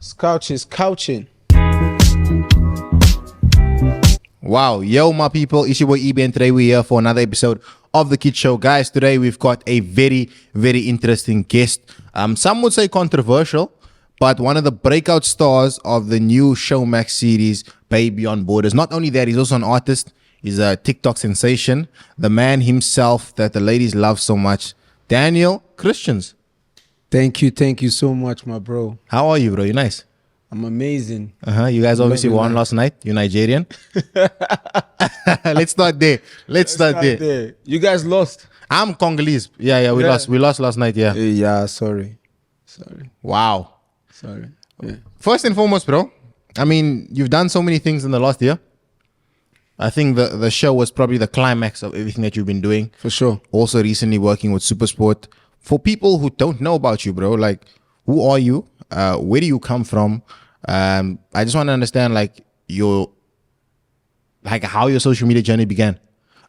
Couch is couching. Wow, yo, my people, it's your boy EB, and today we're here for another episode of The Kid Show. Guys, today we've got a very, very interesting guest. Some would say controversial, but one of the breakout stars of the new Showmax series, Babe Beyond Borders. Not only that, he's also an artist. He's a TikTok sensation. The man himself that the ladies love so much, Daniel Christians. Thank you so much, my bro. How are you, bro? You nice? I'm amazing. You guys obviously won last night. You're Nigerian. Let's start there. Let's start there. You guys lost. I'm Congolese. Yeah, we lost. We lost last night. Yeah. Yeah, sorry. Wow. Sorry. Yeah. First and foremost, bro, I mean, you've done so many things in the last year. I think the show was probably the climax of everything that you've been doing. For sure. Also recently working with Supersport. For people who don't know about you, bro, like, who are you? Where do you come from? I just want to understand, like, how your social media journey began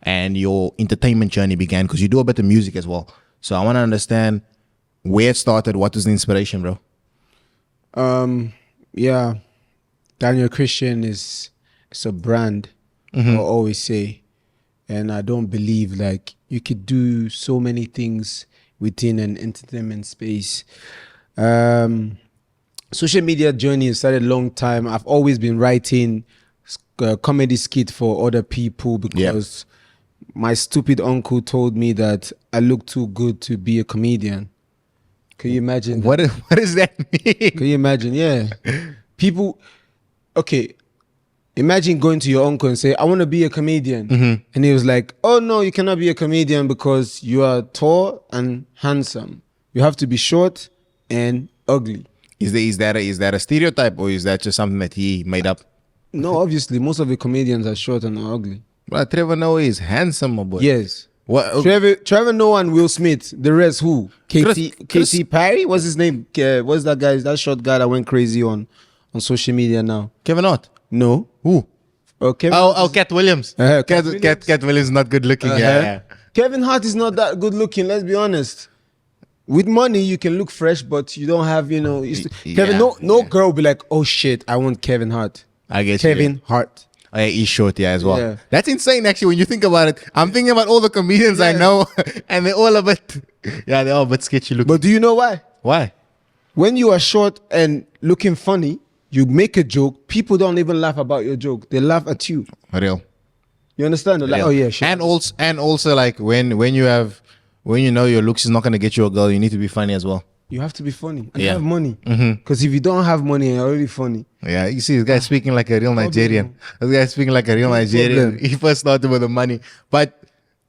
and your entertainment journey began, because you do a bit of music as well. So I want to understand where it started. What was the inspiration, bro? Yeah, Daniel Christian it's a brand. I always say, and I don't believe like you could do so many things within an entertainment space. Social media journey started a long time. I've always been writing comedy skit for other people because my stupid uncle told me that I look too good to be a comedian. Can you imagine? What does that mean? Can you imagine? Yeah. People, okay, imagine going to your uncle and say, I want to be a comedian. And he was like, oh no, you cannot be a comedian because you are tall and handsome. You have to be short and ugly. Is that a stereotype, or is that just something that he made up? No, obviously, most of the comedians are short and ugly. But Trevor Noah is handsome, my boy. Yes. What? Trevor Noah and Will Smith. The rest who? Katy Perry? What's his name? What's that guy? That short guy that went crazy on social media now. Kevin Hart? No. Who? Cat Williams. Cat Williams. Cat Williams is not good looking. Yeah. Kevin Hart is not that good looking, let's be honest. With money, you can look fresh, but you don't have, Kevin, no girl will be like, oh shit, I want Kevin Hart. I get Kevin Hart. Oh, yeah, he's short, as well. Yeah. That's insane, actually, when you think about it. I'm thinking about all the comedians I know, and they're all a bit, they're all a bit sketchy looking. But do you know why? Why? When you are short and looking funny, you make a joke, people don't even laugh about your joke. They laugh at you. Real. You understand? They're like, oh yeah, shit. And also like when you know your looks is not going to get you a girl, you need to be funny as well. You have to be funny and have money. Because if you don't have money and you're already funny. Yeah, you see this guy speaking like a real Nigerian. He first started with the money. But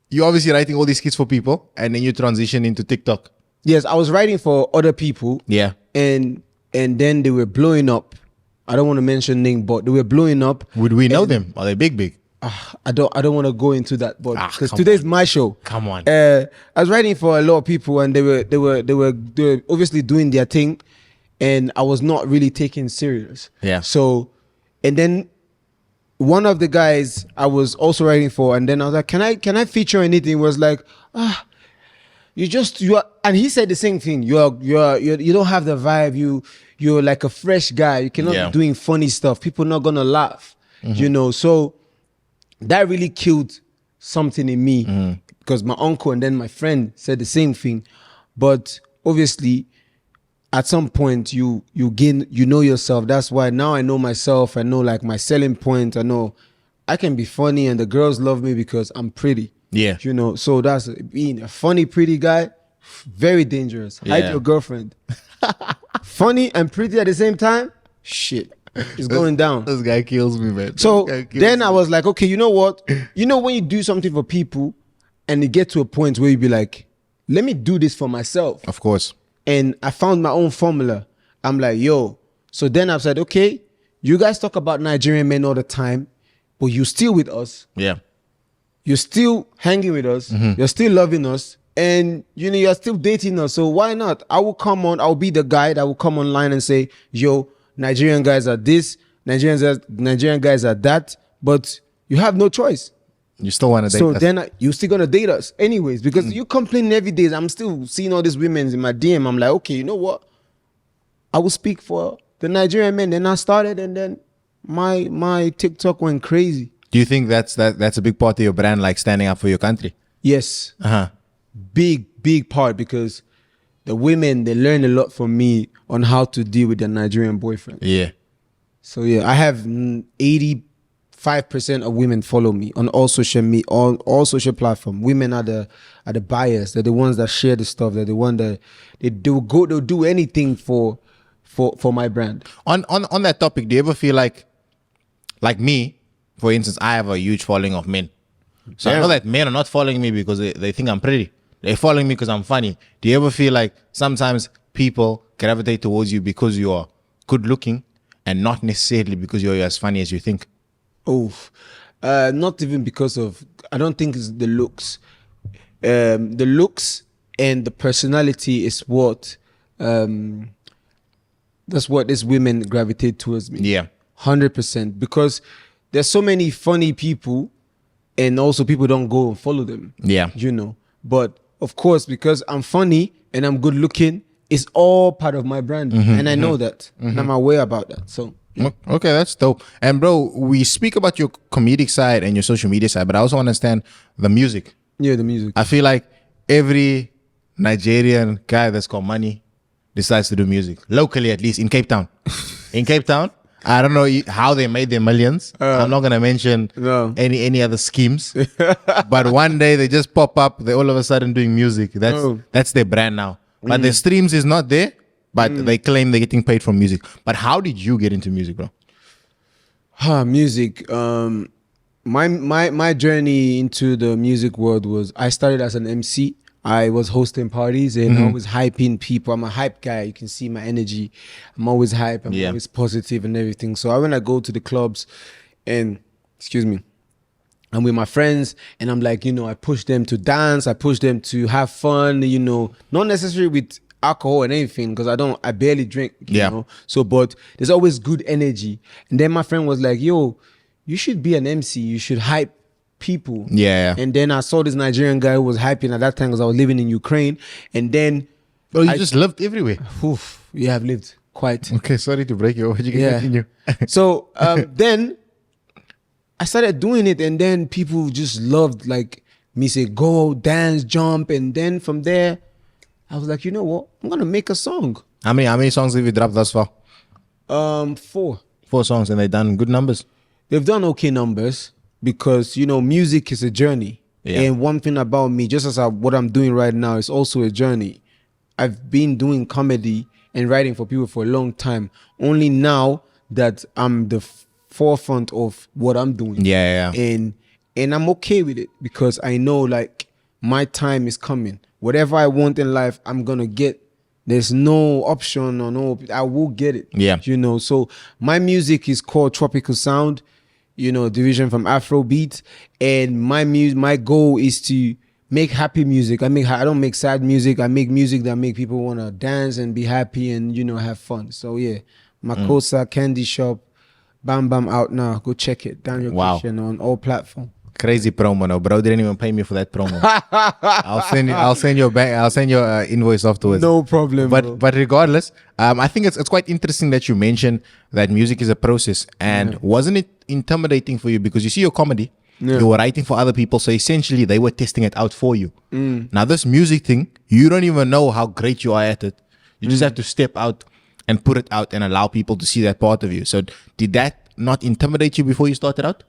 you're obviously writing all these skits for people, and then you transition into TikTok. Yes, I was writing for other people. Yeah. And then they were blowing up. I don't want to mention name, but they were blowing up. Would we know them? Are they big? I don't want to go into that, but because today's my show. Come on. I was writing for a lot of people, and they were obviously doing their thing, and I was not really taken serious. Yeah. So, and then one of the guys I was also writing for, and then I was like, can I feature anything? He was like, you are, and he said the same thing. You don't have the vibe. You're like a fresh guy. You cannot be doing funny stuff. People are not gonna laugh. So. That really killed something in me because my uncle and then my friend said the same thing. But obviously, at some point, you know yourself. That's why now I know myself. I know like my selling point. I know I can be funny and the girls love me because I'm pretty. Yeah. So that's being a funny, pretty guy, very dangerous. Hide your girlfriend. Funny and pretty at the same time, shit. It's going down. This guy kills me, man. So then I was like, okay, you know what? You know when you do something for people and you get to a point where you be like, let me do this for myself. Of course. And I found my own formula. I'm like, yo. So then I've said, okay, you guys talk about Nigerian men all the time, but you're still with us. Yeah. You're still hanging with us. You're still loving us. And you're still dating us. So why not? I'll be the guy that will come online and say, yo, Nigerian guys are this, Nigerian guys are that, but you have no choice. You still want to date us. So then you're still going to date us anyways, because you complaining every day. I'm still seeing all these women in my DM. I'm like, okay, you know what? I will speak for the Nigerian men. Then I started, and then my TikTok went crazy. Do you think that's a big part of your brand, like standing up for your country? Yes, Uh-huh. big part, because the women, they learn a lot from me on how to deal with their Nigerian boyfriend. Yeah. So yeah, I have 85% of women follow me on all social media, all social platforms. Women are the buyers. They're the ones that share the stuff. They're the one that they'll do anything for my brand. On that topic, do you ever feel like me, for instance, I have a huge following of men. So I know that men are not following me because they think I'm pretty. They're following me because I'm funny. Do you ever feel like sometimes people gravitate towards you because you are good looking and not necessarily because you're as funny as you think? Oh, not even because of, I don't think it's the looks. The looks and the personality is what, that's what these women gravitate towards me. Yeah. 100%. Because there's so many funny people, and also people don't go and follow them. Yeah. You know, but of course, because I'm funny and I'm good looking, it's all part of my brand. And I know that. And I'm aware about that. So yeah. Okay, that's dope. And bro, we speak about your comedic side and your social media side, but I also understand the music. Yeah, the music. I feel like every Nigerian guy that's got money decides to do music. Locally, at least, in Cape Town. In Cape Town, I don't know how they made their millions. I'm not going to mention any other schemes. But one day they just pop up. They all of a sudden doing music. That's their brand now. But their streams is not there. But they claim they're getting paid from music. But how did you get into music, bro? Music. My journey into the music world was, I started as an MC. I was hosting parties and I was hyping people. I'm a hype guy. You can see my energy. I'm always hype. I'm always positive and everything. So when I go to the clubs and, I'm with my friends and I'm like, I push them to dance. I push them to have fun, not necessarily with alcohol and anything, because I barely drink, you know. So, but there's always good energy. And then my friend was like, yo, you should be an MC. You should hype people. Yeah. And then I saw this Nigerian guy who was hyping at that time because I was living in Ukraine. And then you just lived everywhere. Yeah, I've lived quite. Okay, sorry to break you. You can continue. So then I started doing it, and then people just loved me say go, dance, jump, and then from there I was like, you know what? I'm gonna make a song. How many songs have you dropped thus far? 4. 4 songs, and they've done good numbers. They've done okay numbers. Because, music is a journey. Yeah. And one thing about me, just as what I'm doing right now, is also a journey. I've been doing comedy and writing for people for a long time. Only now that I'm the forefront of what I'm doing. Yeah. And I'm okay with it because I know my time is coming. Whatever I want in life, I'm going to get. There's no option or no, I will get it. Yeah. So my music is called Tropical Sound. Division from Afrobeat, and my goal is to make happy music. I don't make sad music. I make music that make people want to dance and be happy and have fun. So yeah, Makosa Candy Shop, Bam Bam out now. Go check it. Daniel Christian on all platforms. Crazy promo, no, bro. Didn't even pay me for that promo. I'll send your invoice afterwards. No problem. But regardless, I think it's quite interesting that you mentioned that music is a process. And wasn't it intimidating for you because you see your comedy, you were writing for other people, so essentially they were testing it out for you. Now this music thing, you don't even know how great you are at it. You just have to step out and put it out and allow people to see that part of you. So did that not intimidate you before you started out?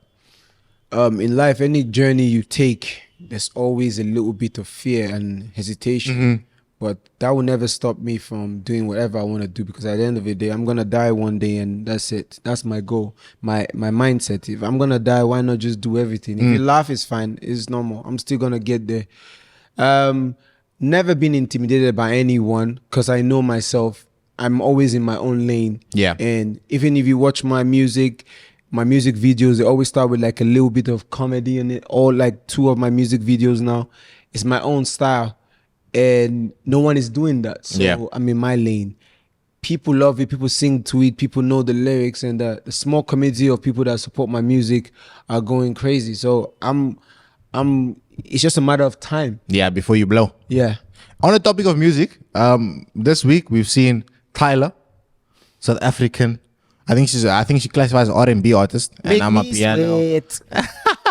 In life, any journey you take, there's always a little bit of fear and hesitation. But that will never stop me from doing whatever I want to do, because at the end of the day, I'm going to die one day and that's it. That's my goal, my mindset. If I'm going to die, why not just do everything? If you laugh, it's fine. It's normal. I'm still going to get there. Never been intimidated by anyone because I know myself. I'm always in my own lane. Yeah. And even if you watch my music videos, they always start with a little bit of comedy in it. All 2 of my music videos now, it's my own style, and no one is doing that. So I'm in my lane. People love it. People sing to it. People know the lyrics, and the small community of people that support my music are going crazy. So it's just a matter of time. Yeah, before you blow. Yeah. On the topic of music, this week we've seen Tyler South African. I think she classifies as R&B artist, and I'm a piano.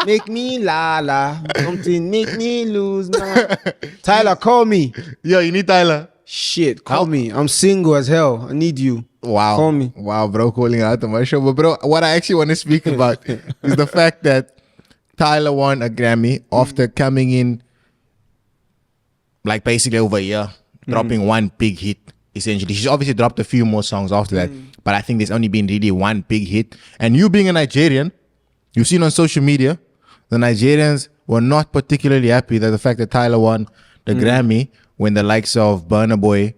Make me la la. Something make me lose my. Tyler, call me. Yo, you need Tyler. Shit, call me. I'm single as hell. I need you. Wow. Call me. Wow, bro, calling out on my show. But bro, what I actually want to speak about is the fact that Tyler won a Grammy after coming in like basically over a year, dropping one big hit. Essentially, she's obviously dropped a few more songs after that, but I think there's only been really one big hit. And you being a Nigerian, you've seen on social media, the Nigerians were not particularly happy that the fact that Tyler won the Grammy when the likes of Burna Boy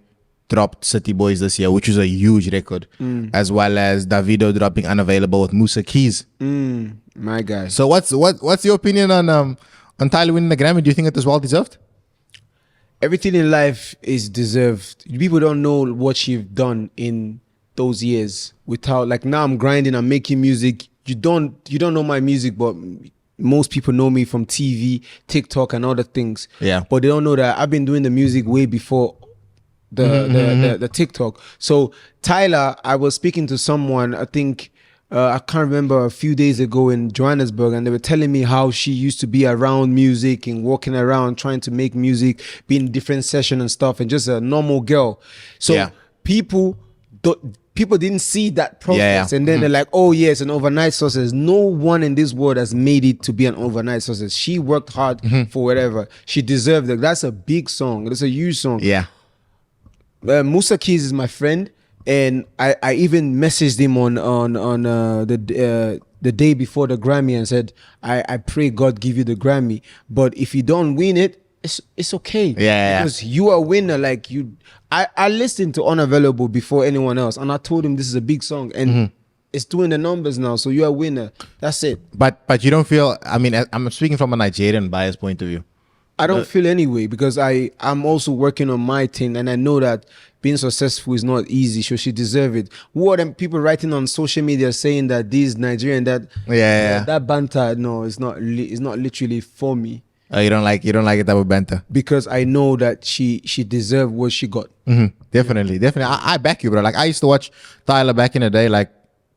dropped City Boys this year, which was a huge record, as well as Davido dropping Unavailable with Musa Keys. My guy. So what's your opinion on Tyler winning the Grammy? Do you think it was well deserved? Everything in life is deserved. People don't know what you've done in those years. Without, like, now I'm grinding, I'm making music. You don't know my music, but most people know me from TV, TikTok, and other things. Yeah. But they don't know that I've been doing the music way before the TikTok. So Tyler, I was speaking to someone, I think I can't remember, a few days ago in Johannesburg, and they were telling me how she used to be around music and walking around trying to make music, be in different sessions and stuff, and just a normal girl. So people didn't see that progress, and then they're like, oh yeah, it's an overnight success. No one in this world has made it to be an overnight success. She worked hard for whatever. She deserved it. That's a big song. That's a huge song. Yeah. Musa Keys is my friend, and I even messaged him on the day before the Grammy and said, I pray God give you the Grammy, but if you don't win it, it's okay. Because you are a winner. Like I listened to Unavailable before anyone else, and I told him this is a big song, and it's doing the numbers now, so you're a winner. That's it. But you don't feel, I mean, I'm speaking from a Nigerian bias point of view. I don't feel anyway, because I'm also working on my thing, and I know that being successful is not easy, so she deserve it. Who are them people writing on social media saying that these Nigerian, that that banter? No, it's not literally for me. You don't like it that with banter, because I know that she deserved what she got. Definitely. I back you, bro. Like, I used to watch Tyler back in the day, like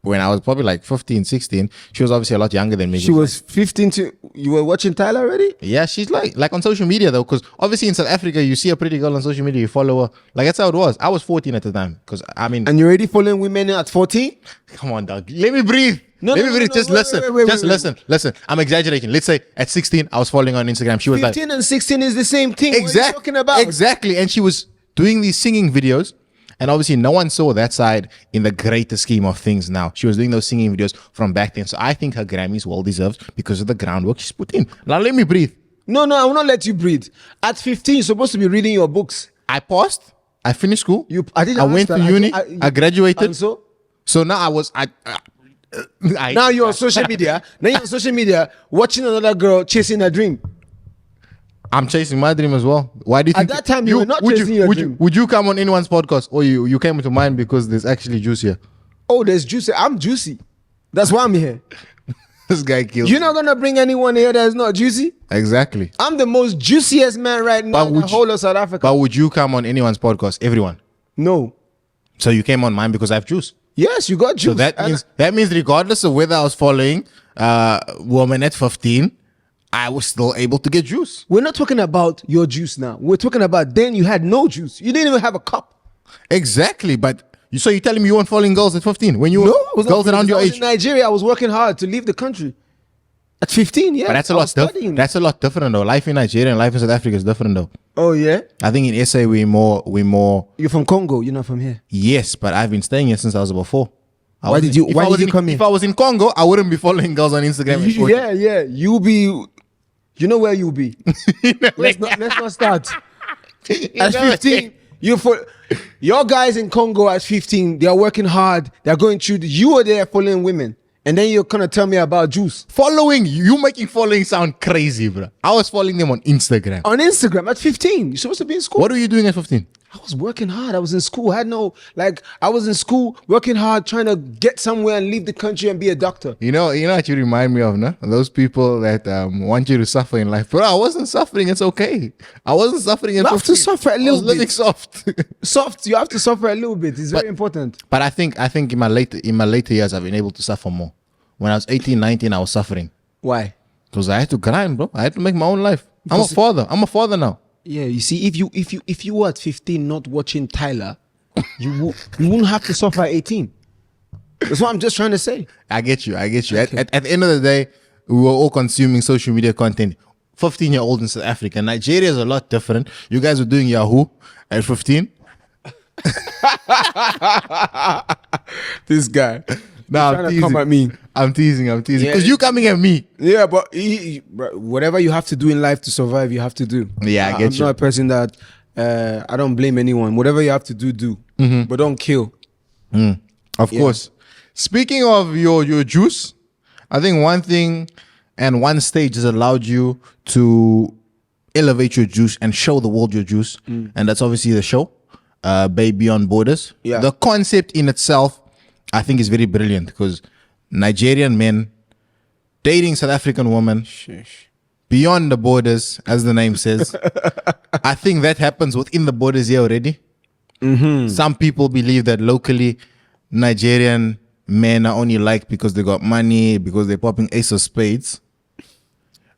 when I was probably like 15, 16. She was obviously a lot younger than me. She was 15 to... You were watching Tyler already? Yeah, she's like on social media though, because obviously in South Africa, you see a pretty girl on social media, you follow her. Like, that's how it was. I was 14 at the time, because I mean... And you're already following women at 14? Come on, dog. Let me breathe. Let me breathe. Just listen. Listen. I'm exaggerating. Let's say at 16, I was following her on Instagram. She was 15 and 16 is the same thing. Exactly. What are you talking about? Exactly. And she was doing these singing videos. And obviously, no one saw that side in the greater scheme of things now. She was doing those singing videos from back then. So I think her Grammys well deserved because of the groundwork she's put in. Now, let me breathe. No, I will not let you breathe. At 15, you're supposed to be reading your books. I passed. I finished school. I went to uni. I graduated. And so now I was... now you're on social media. Now you're on social media watching another girl chasing a dream. I'm chasing my dream as well. Why do you think... At that time, you were not chasing your dream. Would you come on anyone's podcast, or you came into mine because there's actually juice here? Oh, there's juice. I'm juicy. That's why I'm here. This guy kills. You're not going to bring anyone here that's not juicy? Exactly. I'm the most juiciest man right now in the whole of South Africa. But would you come on anyone's podcast? Everyone? No. So you came on mine because I have juice? Yes, you got juice. So that means regardless of whether I was following woman at 15, I was still able to get juice. We're not talking about your juice now. We're talking about then you had no juice. You didn't even have a cup. Exactly. But so you're telling me you weren't following girls at 15 when you were girls around your age? In Nigeria, I was working hard to leave the country. At 15, yeah. But that's a lot different though. Life in Nigeria and life in South Africa is different though. Oh yeah? I think in SA we more. You're from Congo. You're not from here. Yes, but I've been staying here since I was about 4. Why did you come here? If I was in Congo, I wouldn't be following girls on Instagram. Yeah. You'll be. You know where you'll be. Let's not start. At 15, your guys in Congo at 15, they are working hard. They're going through. You were there following women. And then you're gonna tell me about juice. Following? You making following sound crazy, bro. I was following them on Instagram. On Instagram at 15. You're supposed to be in school. What were you doing at 15? I was working hard. I was in school. I was in school working hard, trying to get somewhere and leave the country and be a doctor. You know what you remind me of, no? Those people that want you to suffer in life. Bro, I wasn't suffering. It's okay. I wasn't suffering. You have to suffer a little bit. Living soft. Soft. You have to suffer a little bit. It's very important. But I think in my later years, I've been able to suffer more. When I was 18, 19, I was suffering. Why? Because I had to grind, bro. I had to make my own life. I'm a father now. Yeah, you see, if you were at 15 not watching Tyler, you wouldn't have to suffer at 18. That's what I'm just trying to say. I get you. Okay. At the end of the day, we were all consuming social media content. 15-year-old in South Africa. Nigeria is a lot different. You guys were doing Yahoo at 15. This guy. Nah, trying to come at me. I'm teasing. Because you coming at me. Yeah, but whatever you have to do in life to survive, you have to do. Yeah, I get I'm not a person that I don't blame anyone. Whatever you have to do. Mm-hmm. But don't kill. Of course. Speaking of your juice, I think one thing and one stage has allowed you to elevate your juice and show the world your juice. And that's obviously the show, Babe Beyond Borders. Yeah. The concept in itself, I think, is very brilliant because Nigerian men dating South African women beyond the borders, as the name says. I think that happens within the borders here already. Mm-hmm. Some people believe that locally Nigerian men are only liked because they got money, because they're popping ace of spades.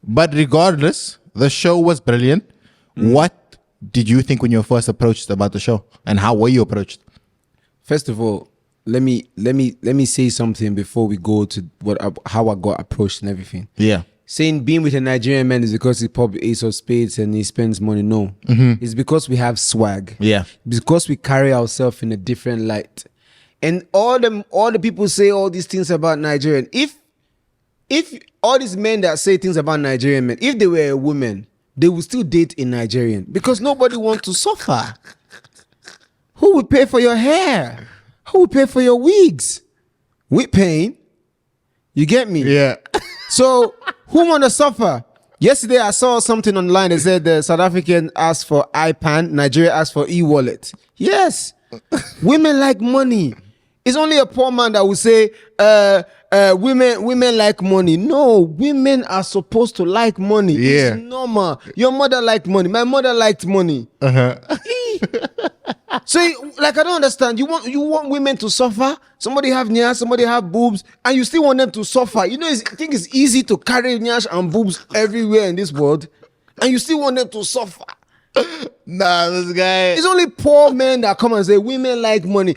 But regardless, the show was brilliant. What did you think when you were first approached about the show, and how were you approached? First of all, let me say something before we go to how I got approached and everything. Yeah. Saying being with a Nigerian man is because he pops ace of spades and he spends money. No. It's because we have swag. Yeah. Because we carry ourselves in a different light. And all the people say all these things about Nigerian. If all these men that say things about Nigerian men, if they were a woman, they would still date a Nigerian because nobody wants to suffer. Who would pay for your hair? Who would pay for your wigs? We paying. You get me? Yeah. So who want to suffer? Yesterday I saw something online that said the South African asked for IPAN, Nigeria asked for e-wallet. Yes. Women like money. It's only a poor man that will say women like money. No, women are supposed to like money. Yeah. It's normal. Your mother liked money. My mother liked money. So, like, I don't understand. You want women to suffer? Somebody have nyash, somebody have boobs, and you still want them to suffer. You know, I think it's easy to carry nyash and boobs everywhere in this world, and you still want them to suffer. Nah, this guy. It's only poor men that come and say women like money.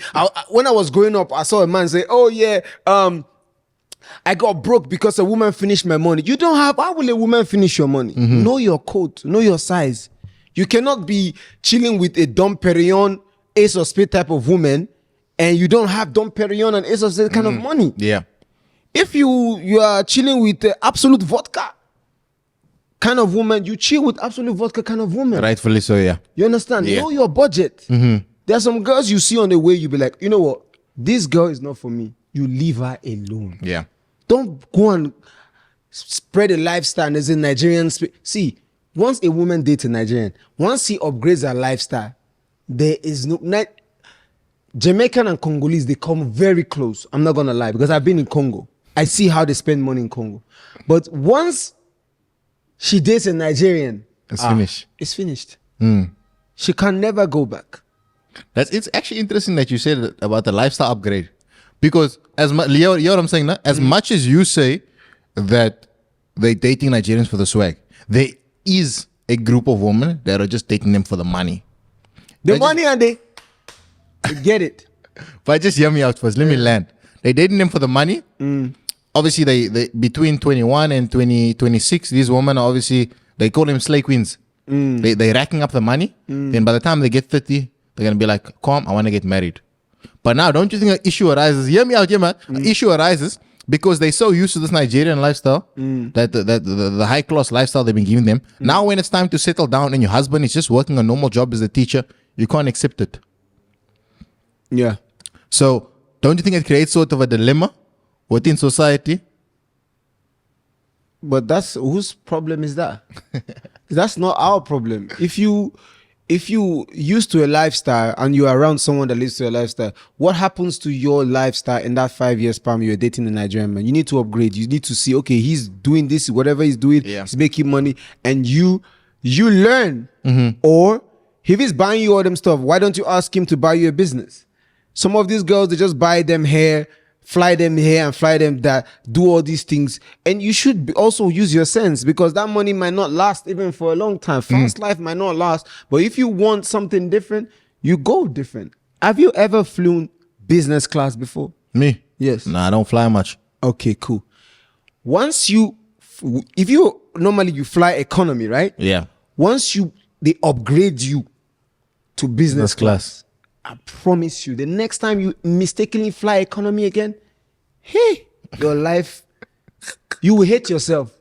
When I was growing up, I saw a man say, "Oh yeah, I got broke because a woman finished my money." You don't have. How will a woman finish your money? Know your coat. Know your size. You cannot be chilling with a Dom Perignon, Ace of Spades type of woman, and you don't have Dom Perignon and Ace of Spades kind of money. Yeah. If you are chilling with Absolute Vodka kind of woman, you chill with Absolute Vodka kind of woman. Rightfully so, yeah. You understand? Yeah. Know your budget. There are some girls you see on the way, you be like, you know what? This girl is not for me. You leave her alone. Yeah. Don't go and spread a lifestyle as a Nigerian. See, once a woman dates a Nigerian, once he upgrades her lifestyle, there is no... Jamaican and Congolese, they come very close. I'm not going to lie, because I've been in Congo. I see how they spend money in Congo. But once she dates a Nigerian... It's finished. It's finished. She can never go back. It's actually interesting that you said about the lifestyle upgrade. Because, Leo, you know what I'm saying? Now? As much as you say that they're dating Nigerians for the swag, there is a group of women that are just dating them for the money. The money and they get it. But just hear me out first. Let me land. They're dating them for the money. Obviously, they between 21 and 26, these women are obviously, they call them slay queens. They're racking up the money. Then by the time they get 30, they're going to be like, calm, I want to get married. But now, don't you think an issue arises? Hear me out, yeah, man. An issue arises because they're so used to this Nigerian lifestyle, that the high class lifestyle they've been giving them. Now, when it's time to settle down and your husband is just working a normal job as a teacher, you can't accept it. Yeah. So, don't you think it creates sort of a dilemma within society? But that's whose problem is that? That's not our problem. If you if you used to a lifestyle and you're around someone that lives to a lifestyle, what happens to your lifestyle in that 5 years span you're dating a Nigerian man? You need to upgrade. You need to see, okay, he's doing this, whatever he's doing, he's making money, and you learn. Or if he's buying you all them stuff, why don't you ask him to buy you a business? Some of these girls, they just buy them hair, fly them here and fly them that, do all these things. And you should also use your sense, because that money might not last even for a long time. Fast life might not last. But if you want something different, you go different. Have you ever flown business class before? Me? Yes. Nah, I don't fly much. Okay, cool. Once if you normally you fly economy, right? Yeah. Once they upgrade you to business class, I promise you, the next time you mistakenly fly economy again, hey, your life, you will hate yourself.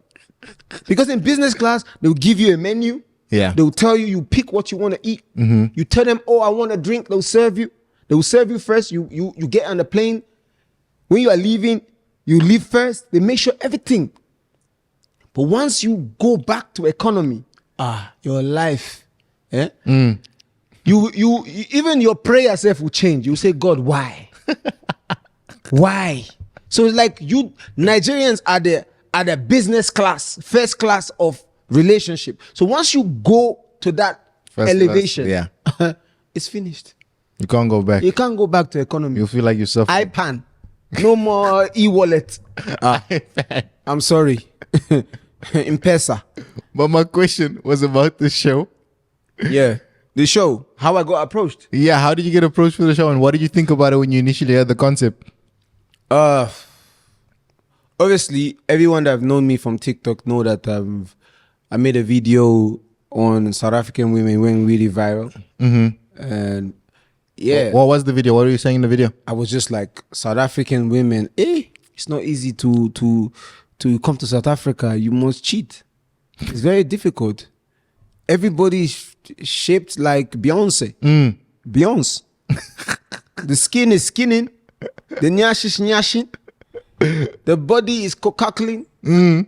Because in business class, they'll give you a menu. Yeah. They'll tell you pick what you want to eat. You tell them, oh, I want a drink. They'll serve you. They will serve you first. You get on the plane. When you are leaving, you leave first. They make sure everything. But once you go back to economy, your life, you even your prayer self will change. You say, God, why? Why? So it's like Nigerians are the business class, first class of relationship. So once you go to that First elevation, class, it's finished. You can't go back. You can't go back to economy. You feel like yourself. iPan. No more e-wallet. I'm sorry. M-Pesa. But my question was about the show. Yeah. The show. How I got approached. Yeah, how did you get approached for the show, and what did you think about it when you initially had the concept? Obviously, everyone that have known me from TikTok know that I made a video on South African women went really viral. And yeah. What was the video? What were you saying in the video? I was just like, South African women, it's not easy to come to South Africa. You must cheat. It's very difficult. Everybody is shaped like Beyonce. Beyonce. The skin is skinning. The nyash is nyashing. The body is cackling.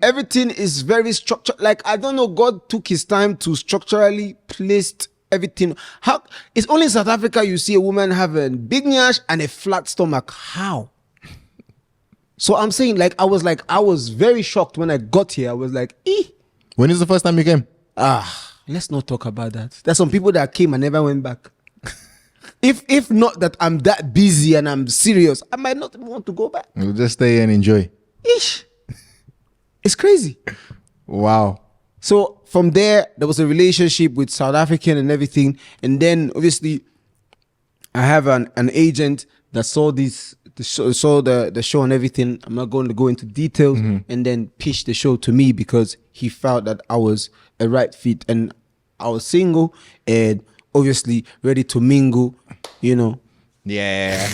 Everything is very structured. Like, I don't know, God took his time to structurally placed everything. How? It's only in South Africa you see a woman have a big nyash and a flat stomach. How? So I'm saying, like, I was very shocked when I got here. I was like, When is the first time you came? Let's not talk about that. There's some people that came and never went back. If not that I'm that busy and I'm serious, I might not even want to go back. You'll just stay and enjoy. It's crazy. Wow. So from there was a relationship with South African and everything. And then obviously I have an agent that saw the show and everything. I'm not going to go into details. And then pitched the show to me because he felt that I was a right fit, and I was single and obviously ready to mingle, Yeah.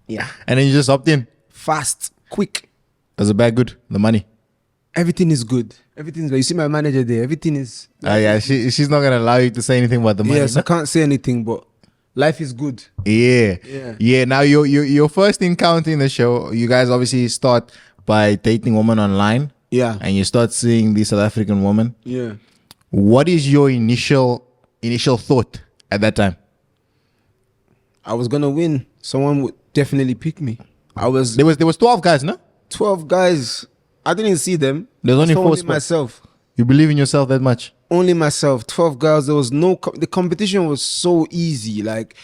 Yeah. And then you just opt in. Fast, quick. Was the bag good? The money? Everything is good. Everything's. You see my manager there. Everything is. Yeah. She's not gonna allow you to say anything about the money. Yes, I can't say anything, but life is good. Yeah. Now your first encounter in the show, you guys obviously start by dating women online. Yeah. And you start seeing the South African woman. Yeah. What is your initial thought at that time? I was gonna win. Someone would definitely pick me. There was 12 guys, no? 12 guys. I didn't see them. There's only 4 spots. Myself. You believe in yourself that much? Only myself. 12 girls. There was the competition was so easy. Like,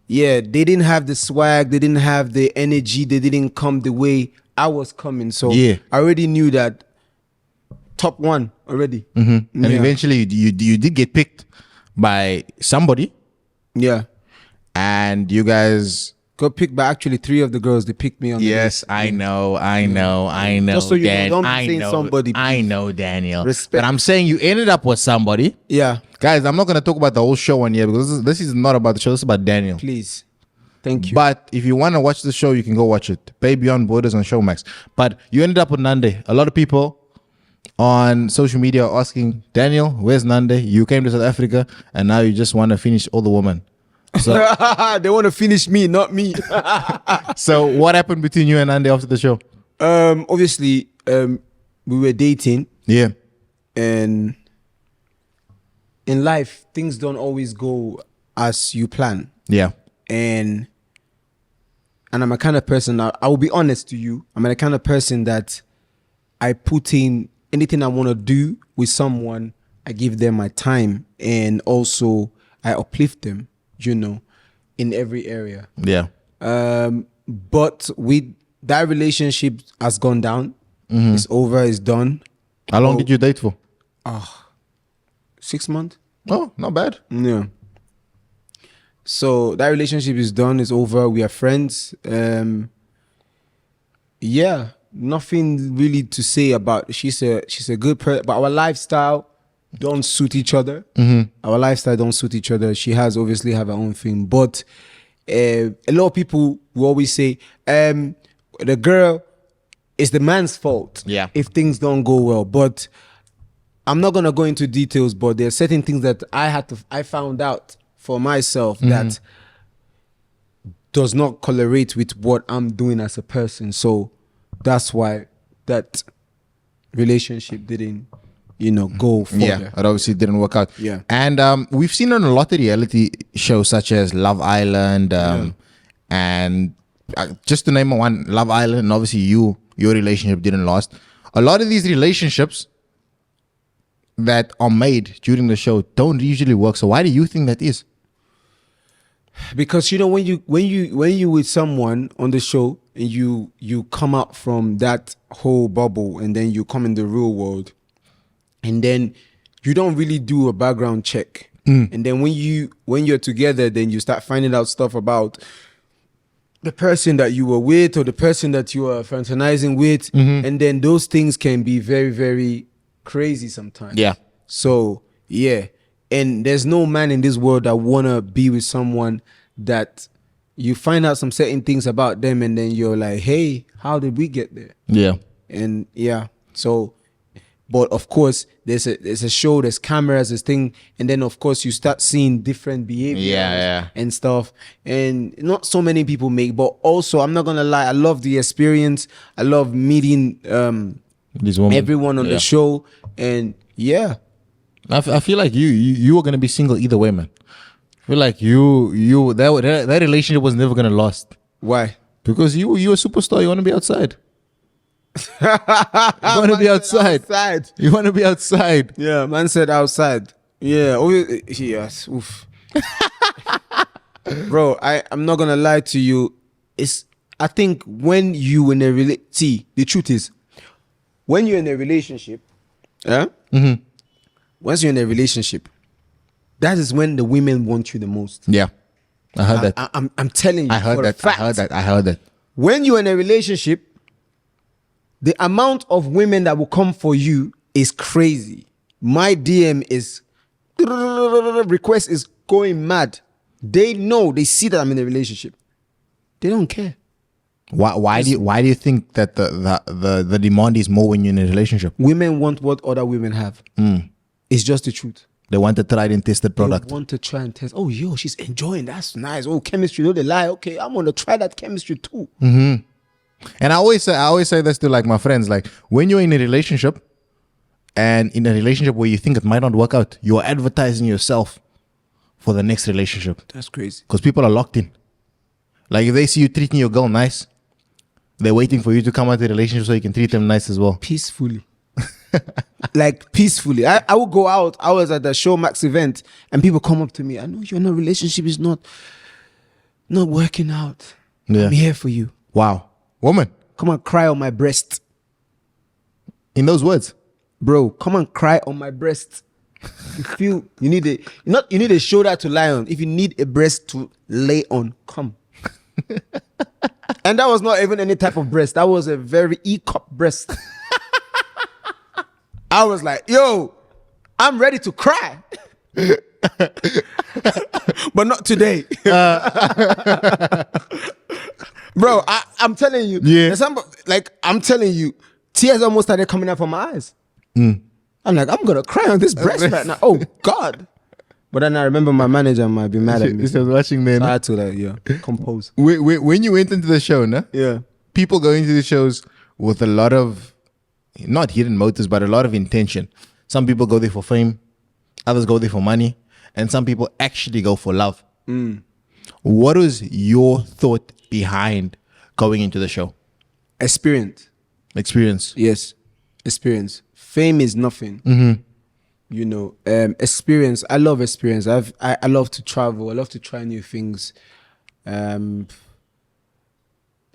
yeah, they didn't have the swag. They didn't have the energy. They didn't come the way I was coming. So yeah. I already knew that top one already. And eventually you did get picked by somebody. Yeah. And you guys got picked by actually 3 of the girls. They picked me on. Yes, I know. Just so you know, somebody. I know, Daniel. Respect. But I'm saying you ended up with somebody. Yeah. Guys, I'm not going to talk about the whole show on here because this is not about the show. This is about Daniel. Please. Thank you. But if you want to watch the show, you can go watch it. Pay Beyond Borders on Showmax. But you ended up with Nande. A lot of people on social media are asking, Daniel, where's Nande? You came to South Africa and now you just want to finish all the women. So they want to finish me, not me. So what happened between you and Nande after the show? Obviously, we were dating. Yeah. And in life, things don't always go as you plan. Yeah. And I'm a kind of person, I will be honest to you, I'm the kind of person that I put in anything I want to do with someone, I give them my time, and also I uplift them, in every area. Yeah. But with that relationship has gone down. It's over, it's done. How long did you date for? 6 months. Oh, not bad. Yeah. So that relationship is done, it's over, we are friends. Yeah, nothing really to say about. She's a good person, but our lifestyle don't suit each other. Our lifestyle don't suit each other. She obviously have her own thing, but a lot of people will always say, the girl, it's the man's fault. Yeah. If things don't go well, but I'm not gonna go into details. But there are certain things that I found out for myself that does not correlate with what I'm doing as a person. So that's why that relationship didn't, go further. Yeah, it obviously didn't work out. Yeah. And we've seen on a lot of reality shows such as Love Island, and just to name one, Love Island, and obviously your relationship didn't last. A lot of these relationships that are made during the show don't usually work. So why do you think that is? Because when you with someone on the show and you come out from that whole bubble and then you come in the real world, and then you don't really do a background check, and then when you're together, then you start finding out stuff about the person that you were with or the person that you are fraternizing with, and then those things can be very, very crazy sometimes. Yeah. So yeah. And there's no man in this world that wanna be with someone that you find out some certain things about them and then you're like, hey, how did we get there? Yeah. And yeah, so, but of course, there's a show, there's cameras, there's thing, and then of course you start seeing different behaviors and stuff. And not so many people make, but also I'm not gonna lie, I love the experience. I love meeting everyone on the show, and yeah. I feel like you were gonna be single either way, man. I feel like that relationship was never gonna last. Why? Because you're a superstar. You want to be outside. You want to be outside. You want to be outside. Yeah, man said outside. Yeah. Oh, yes. Oof. Bro, I'm not gonna lie to you. I think when you in a the truth is, when you're in a relationship, yeah. Once you're in a relationship, that is when the women want you the most. Yeah, I heard that. I'm telling you. I heard that. When you're in a relationship, the amount of women that will come for you is crazy. My DM is request is going mad. They know, they see that I'm in a relationship. They don't care. Why do you think that the demand is more when you're in a relationship? Women want what other women have. It's just the truth. They want a tried and tested product. They want to try and test. Oh, yo, she's enjoying. That's nice. Oh, chemistry. No, they lie. Okay, I'm gonna try that chemistry too. And I always say this to like my friends. Like when you're in a relationship, and in a relationship where you think it might not work out, you're advertising yourself for the next relationship. That's crazy. Because people are locked in. Like if they see you treating your girl nice, they're waiting for you to come out of the relationship so you can treat them nice as well. Peacefully. Like peacefully. I would go out. I was at the Show Max event and people come up to me. I know you're in a relationship is not working out. Yeah. I'm here for you. Wow. Woman. Come and cry on my breast. In those words. Bro, come and cry on my breast. You feel you need a shoulder to lie on. If you need a breast to lay on, come. And that was not even any type of breast. That was a very E-cup breast. I was like, yo, I'm ready to cry. But not today. Bro, I'm telling you. Yeah. I'm telling you, tears almost started coming out from my eyes. I'm like, I'm going to cry on this breast right now. Oh, God. But then I remember my manager might be mad at me. He was watching then. So I had to compose. When you went into the show, no? Yeah. People go into the shows with a lot of, not hidden motives, but a lot of intention. Some people go there for fame. others go there for money, and some people actually go for love. What was your thought behind going into the show? Experience. Yes, experience. Fame is nothing. You know, experience. I love experience. I love to travel. I love to try new things.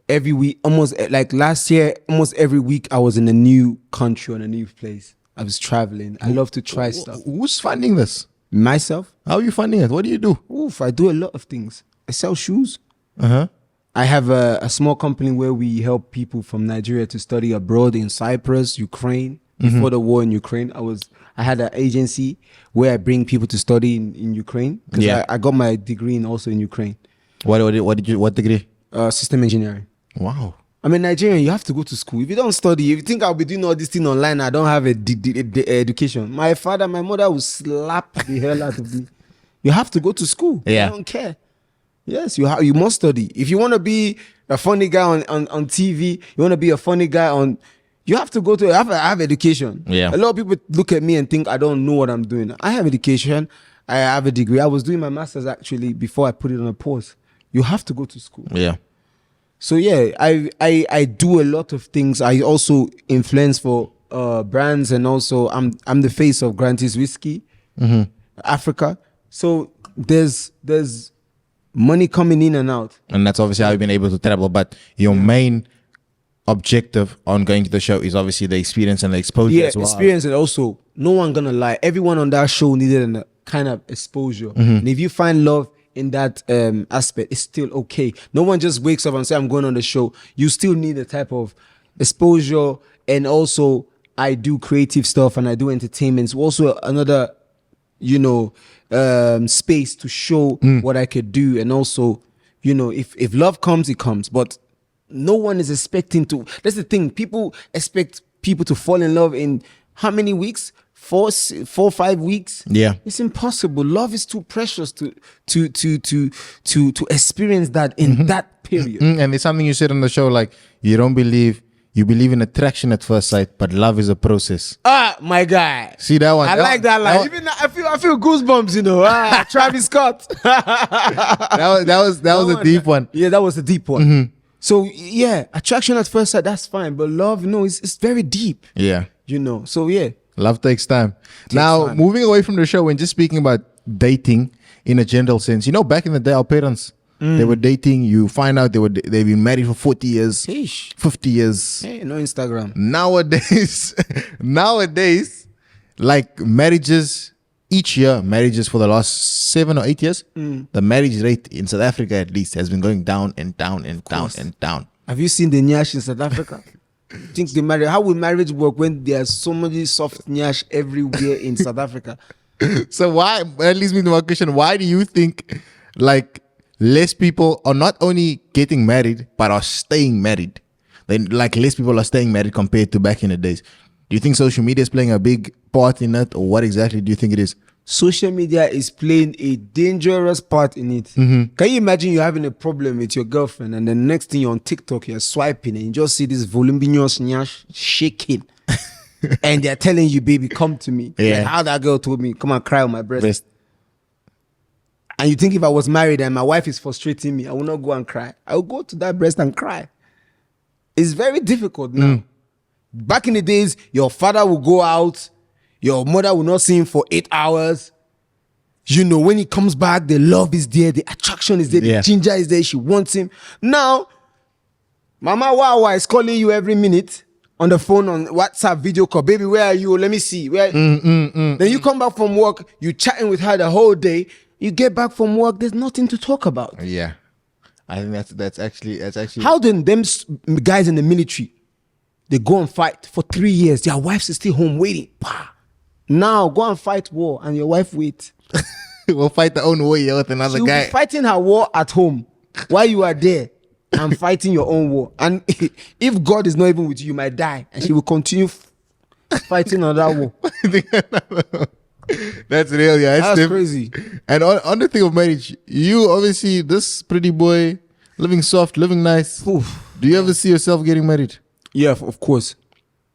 Every week, almost like last year, almost every week I was in a new country, on a new place. I was traveling. I love to try stuff. Who's funding this? Myself. How are you funding it? What do you do? Oof, I do a lot of things. I sell shoes. Uh-huh. I have a small company where we help people from Nigeria to study abroad in Cyprus, Ukraine. Before the war in Ukraine, I had an agency where I bring people to study in Ukraine, because I got my degree also in Ukraine. What degree? System engineering. Wow. I'm a Nigerian. You have to go to school. If you don't study, if you think I'll be doing all this thing online, I don't have a education. My father, my mother will slap the hell out of me. You have to go to school. Yeah. I don't care. Yes, you must study. If you want to be a funny guy on TV, you want to be a funny guy you have to go to have education. Yeah. A lot of people look at me and think I don't know what I'm doing. I have education. I have a degree. I was doing my master's actually before I put it on a pause. You have to go to school. Yeah. So yeah, I do a lot of things. I also influence for brands, and also I'm the face of Grante's Whiskey, Africa. So there's money coming in and out. And that's obviously how you've been able to travel. But your main objective on going to the show is obviously the experience and the exposure as well. Experience, and also, no one gonna lie, everyone on that show needed a kind of exposure. And if you find love in that aspect, it's still okay. No one just wakes up and say, I'm going on the show. You still need a type of exposure. And also, I do creative stuff and I do entertainment. So also another, space to show what I could do. And also, if love comes, it comes. But no one is expecting to. That's the thing. People expect people to fall in love in how many weeks? 4, 5 weeks. Yeah, it's impossible. Love is too precious to experience that in that period. And it's something you said on the show, like you believe in attraction at first sight, but love is a process. My guy. See that one? I like that line. Even I feel goosebumps. Travis Scott. that was a deep one. Yeah, that was a deep one. So yeah, attraction at first sight, that's fine, but love, it's very deep. Yeah. So yeah. Love takes time. Moving away from the show and just speaking about dating in a general sense. Back in the day, our parents, they were dating. You find out they've been married for 40 years, 50 years. Hey, no Instagram. Nowadays, like marriages, each year, marriages for the last 7 or 8 years, the marriage rate in South Africa at least has been going down and down and down and down. Have you seen the nyash in South Africa? Think how will marriage work when there's so many soft nyash everywhere in South Africa? So that leads me to my question, why do you think like less people are not only getting married but are staying married? Then like less people are staying married compared to back in the days. Do you think social media is playing a big part in that, or what exactly do you think it is? Social media is playing a dangerous part in it. Can you imagine you having a problem with your girlfriend, and the next thing you're on TikTok, you're swiping and you just see this voluminous nyash shaking and they're telling you, baby, come to me. Yeah. Like how that girl told me, come and cry on my breast. And you think if I was married and my wife is frustrating me, I will not go and cry. I will go to that breast and cry. It's very difficult now. Back in the days, your father will go out, your mother will not see him for 8 hours. When he comes back, the love is there, the attraction is there, the ginger is there, she wants him. Now, Mama Wawa is calling you every minute on the phone, on WhatsApp video call. Baby, where are you? Let me see. Then you come back from work, you chatting with her the whole day. You get back from work, there's nothing to talk about. Yeah. I think that's actually How then them guys in the military, they go and fight for 3 years, their wives is still home waiting. Now go and fight war and your wife wait. We'll fight the own war here with another guy. Be fighting her war at home while you are there and fighting your own war. And if God is not even with you, you might die, and she will continue fighting another war. That's real, yeah. That's crazy. And on the thing of marriage, you obviously, this pretty boy, living soft, living nice. Oof. Do you ever see yourself getting married? Yeah, of course.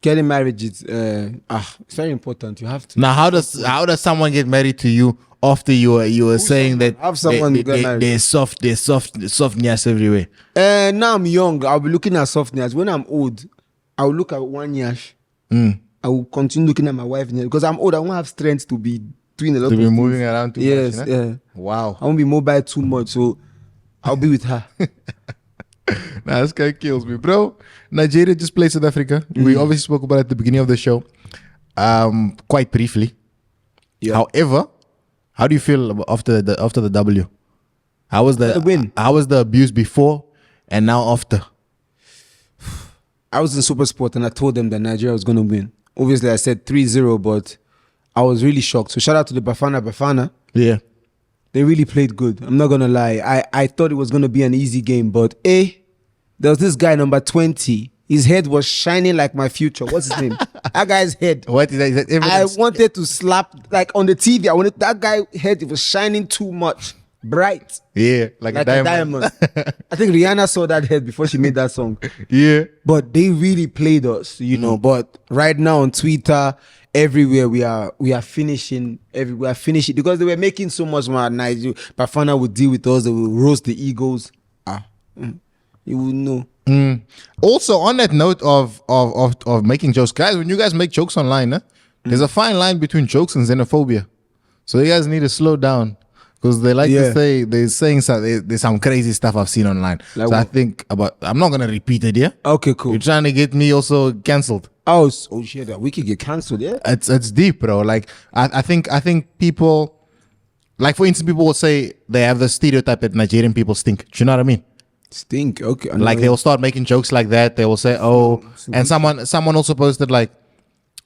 Getting married is it's very important. You have to. Now, how does someone get married to you after you were saying that Have someone get married. there's soft nyas everywhere? Now I'm young. I'll be looking at soft nails. When I'm old, I'll look at one yash. I will continue looking at my wife because I'm old. I won't have strength to be doing a lot. To of be things. moving around too much. Yes, You know? Wow. I won't be mobile too much, so I'll be with her. Nah, this guy kills me, bro. Nigeria just played South Africa. We obviously spoke about it at the beginning of the show, quite briefly. Yeah. However, how do you feel after the W? How was the win? How was the abuse before and now after? I was in Super Sport and I told them that Nigeria was going to win. Obviously, I said 3-0, but I was really shocked. So shout out to the Bafana. Yeah. They really played good. I'm not going to lie. I thought it was going to be an easy game, but there was this guy, number 20. His head was shining like my future. What's his name? That guy's head. What is that? Is that I evidence? wanted to slap, like on the TV, that guy's head, it was shining too much. Bright. Yeah, like a diamond. I think Rihanna saw that head before she made that song. Yeah. But they really played us, you know. But right now on Twitter, everywhere we are finishing. We are finishing because they were making so much more. Nigeria, Bafana would deal with us. They will roast the egos. You would know. Also, on that note of making jokes, guys, when you guys make jokes online, there's a fine line between jokes and xenophobia. So you guys need to slow down because they like to say there's some crazy stuff I've seen online. Like so I what? think I'm not gonna repeat it. Yeah. Okay, cool. You're trying to get me also cancelled. Oh shit! That we could get cancelled. Yeah. It's deep, bro. Like I think people, like for instance, people will say they have the stereotype that Nigerian people stink. Do you know what I mean? Stink. Okay. I Like know. they will start making jokes like that. They will say, "Oh," and someone also posted like,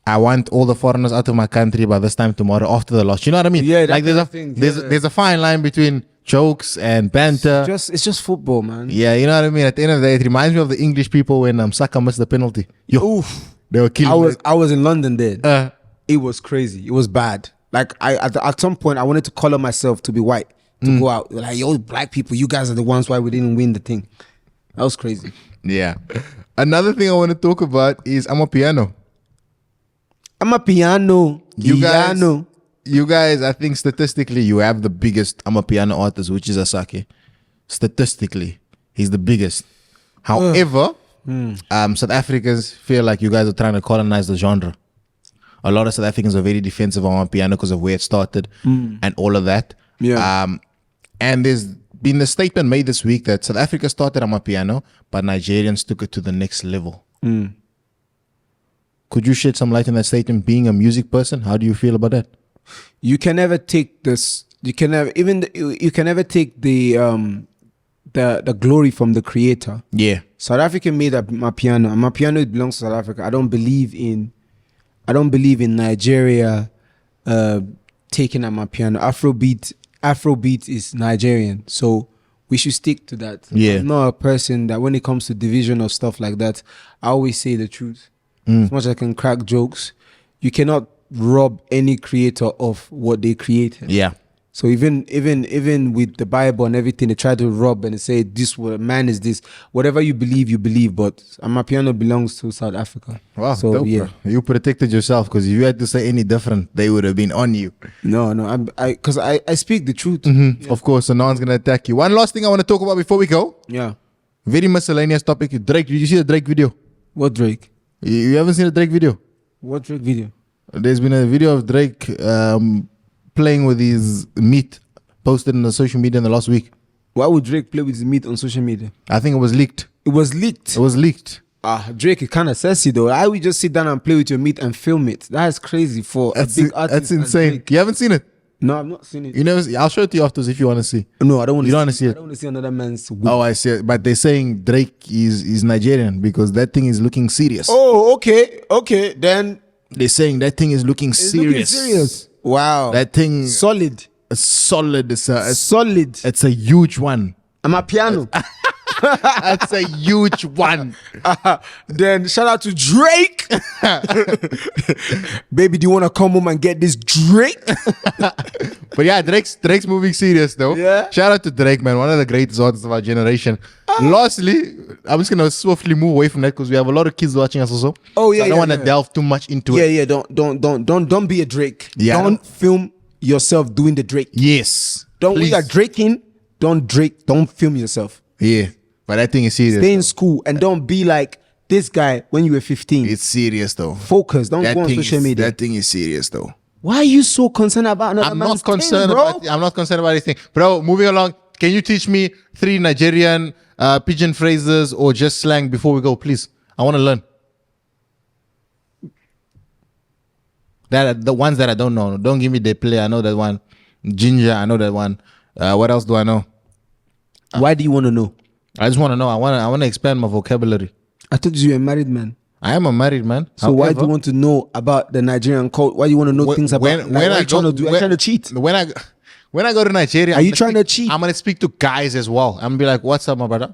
"I want all the foreigners out of my country by this time tomorrow after the loss." You know what I mean? Yeah, that like kind of thing, yeah. there's a fine line between jokes and banter. It's just football, man. Yeah, you know what I mean. At the end of the day, it reminds me of the English people when Saka missed the penalty. Yo, Oof. they were killing. I was in London then. It. It was crazy. It was bad. Like at some point I wanted to color myself to be white to go out. Like, yo, black people, you guys are the ones why we didn't win the thing. That was crazy. Yeah. Another thing I want to talk about is I'm a piano. I'm a piano. You guys, I think statistically, you have the biggest I'm a piano artist, which is Asake. Statistically, he's the biggest. However, South Africans feel like you guys are trying to colonize the genre. A lot of South Africans are very defensive of piano because of where it started and all of that. Yeah. And there's been the statement made this week that South Africa started piano, but Nigerians took it to the next level. Could you shed some light on that statement? Being a music person, how do you feel about that? You can never take this. You can never you can never take the glory from the creator. Yeah. South Africa made my piano. My piano belongs to South Africa. I don't believe in Nigeria taking my piano. Afrobeat is Nigerian, so we should stick to that. Yeah. I'm not a person that when it comes to division of stuff like that, I always say the truth. As much as I can crack jokes, you cannot rob any creator of what they created. Yeah. So even with the Bible and everything, they try to rob and say this man is this. Whatever you believe. But Amapiano belongs to South Africa. Wow, so dope, yeah. bro. You protected yourself because if you had to say any different, they would have been on you. No, because I speak the truth. Yeah. Of course, so no one's gonna attack you. One last thing I want to talk about before we go. Yeah. Very miscellaneous topic. Drake. Did you see the Drake video? What Drake? You haven't seen the Drake video? What Drake video? There's been a video of Drake playing with his meat posted on the social media in the last week. Why would Drake play with his meat on social media? I think it was leaked. It was leaked. It was leaked. Drake is kind of sassy though. I would just sit down and play with your meat and film it. That is crazy for a big artist. That's insane. Drake. You haven't seen it? No, I've not seen it. You never. I'll show it to you afterwards if you want to see. No, I don't want to. You don't want to see it. I don't want to see another man's. Wig. Oh, I see it. But they're saying Drake is Nigerian because that thing is looking serious. Oh, okay. Then They're saying that thing is looking it's serious. looking serious. Wow. That thing solid. is solid. Solid. It's a huge one. I'm a piano. That's a huge one. Then shout out to Drake. Baby, do you want to come home and get this Drake? But yeah, Drake's moving serious though. Yeah. Shout out to Drake, man. One of the greatest artists of our generation. Lastly, I'm just gonna swiftly move away from that because we have a lot of kids watching us also. Oh yeah, so I don't want to yeah. delve too much into Yeah, it. yeah. Don't be a Drake. Yeah. Don't film yourself doing the Drake. Yes. Don't when Please. you are Draking. Don't film yourself. Yeah. But that thing is serious. Stay in though. school and don't be like this guy when you were 15. It's serious though. Focus. Don't go on social media. That thing is serious though. Why are you so concerned about another I'm man's not concerned thing, bro? about. I'm not concerned about anything, bro. Moving along. Can you teach me 3 Nigerian pigeon phrases or just slang before we go, please? I want to learn. The ones that I don't know. Don't give me the play. I know that one. Ginger. I know that one. What else do I know? Why do you want to know? I just want to know. I want to expand my vocabulary. I told you you're a married man. I am a married man. So why do you want to know about the Nigerian code? Why do you want to know things about? When what are you trying to do? Are you trying to cheat? When I go to Nigeria, Are you trying to cheat? I'm gonna speak to guys as well. I'm gonna be like, "What's up, my brother?"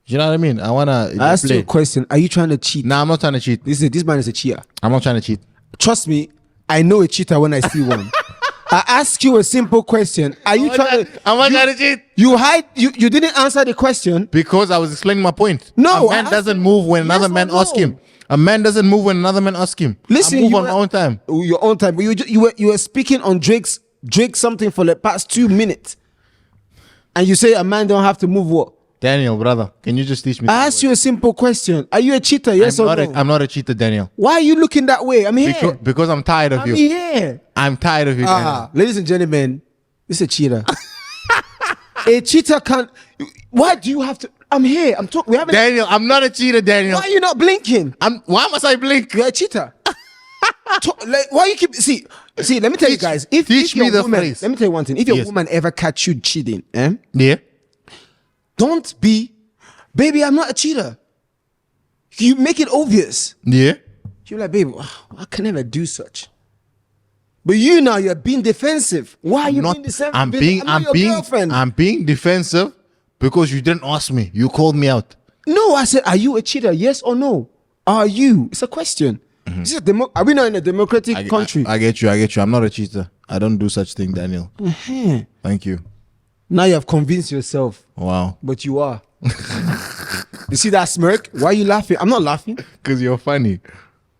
You know what I mean? I wanna. I asked you a question. Are you trying to cheat? Nah, I'm not trying to cheat. This man is a cheater. I'm not trying to cheat. Trust me, I know a cheater when I see one. I ask you a simple question. Are you trying to? I'm not trying to cheat. You hide. You didn't answer the question. Because I was explaining my point. No, a man doesn't move when yes another or man no? asks him. A man doesn't move when another man asks him. Listen, I move you on were- my own time. Your own time. But you were speaking on Drake something for the past 2 minutes, and you say a man don't have to move what? Daniel, brother, can you just teach me? I asked you a simple question. Are you a cheater? Yes or no? I'm not a cheater, Daniel. Why are you looking that way? I'm here. Because I'm tired of I'm you. here. I'm tired of you, Daniel. Ladies and gentlemen, this is a cheater. A cheater can't. Why do you have to? I'm here. I'm talking. We haven't. Daniel, I'm not a cheater, Daniel. Why are you not blinking? Why must I blink? You're a cheater. Why you keep see? Let me tell you guys. If me your the woman, phrase. let me tell you one thing. If your Yes. woman ever catch you cheating, Yeah. don't be, baby. I'm not a cheater. You make it obvious. Yeah. You're like, baby, I can never do such. But you now you're being defensive. Why are you being defensive? I'm not your girlfriend. I'm being defensive because you didn't ask me. You called me out. No, I said, are you a cheater? Yes or no? Are you? It's a question. This is are we not in a democratic country? I get you. I'm not a cheater. I don't do such thing, Daniel. Thank you. Now you have convinced yourself, Wow. but you are. You see that smirk? Why are you laughing? I'm not laughing. Because you're funny.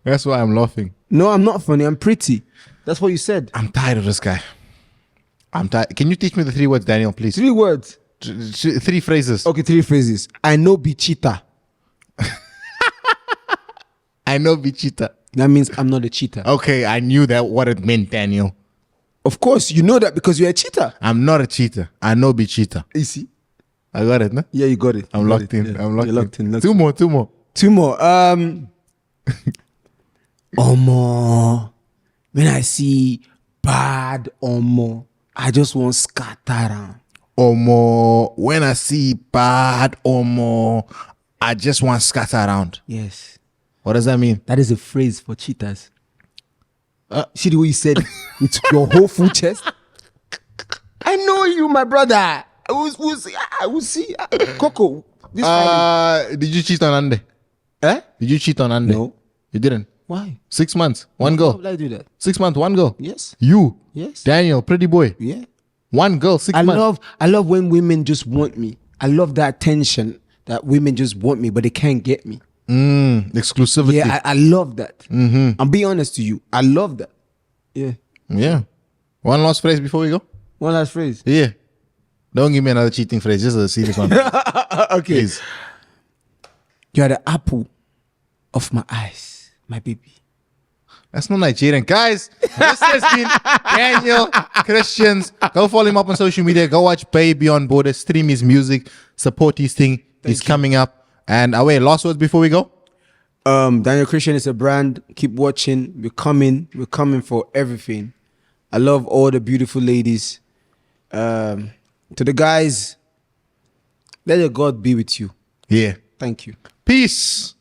That's why I'm laughing. No, I'm not funny. I'm pretty. That's what you said. I'm tired of this guy. I'm tired. Can you teach me the 3 words, Daniel, please? 3 words. 3 phrases. Okay, 3 phrases. I know be cheater. I know be cheater. That means I'm not a cheater. Okay, I knew that what it meant, Daniel. Of course, you know that because you're a cheater. I'm not a cheater. I know be cheater. You see? I got it, no? Yeah, you got it. I'm You got locked it. in. Yeah. I'm locked You're locked in. Locked 2 more. 2 more. 2 more. Omo. When I see bad omo, I just want scatter am. Omo. When I see bad omo, I just want scatter around. Yes. What does that mean? That is a phrase for cheaters. See the way you said it with your whole full chest? I know you, my brother. I will see. Coco, this Friday. Did you cheat on Ande? Eh? Did you cheat on Ande? No. You didn't? Why? 6 months, 1 Why girl. would I do that? 6 months, 1 girl. Yes. You. Yes. Daniel, pretty boy. Yeah. 1 girl, 6 months. I love when women just want me. I love that tension that women just want me, but they can't get me. Exclusivity. Yeah, I love that. I'm being honest to you. I love that. Yeah. Yeah. 1 last phrase before we go. One last phrase. Yeah. Don't give me another cheating phrase. Just a serious one. Okay. Please. You are the apple of my eyes, my baby. That's not Nigerian. Guys, this has been Daniel Christians. Go follow him up on social media. Go watch Baby on Board. Stream his music. Support his thing. He's coming up. And wait, last words before we go? Daniel Christian is a brand. Keep watching. We're coming. We're coming for everything. I love all the beautiful ladies. To the guys, let your God be with you. Yeah. Thank you. Peace.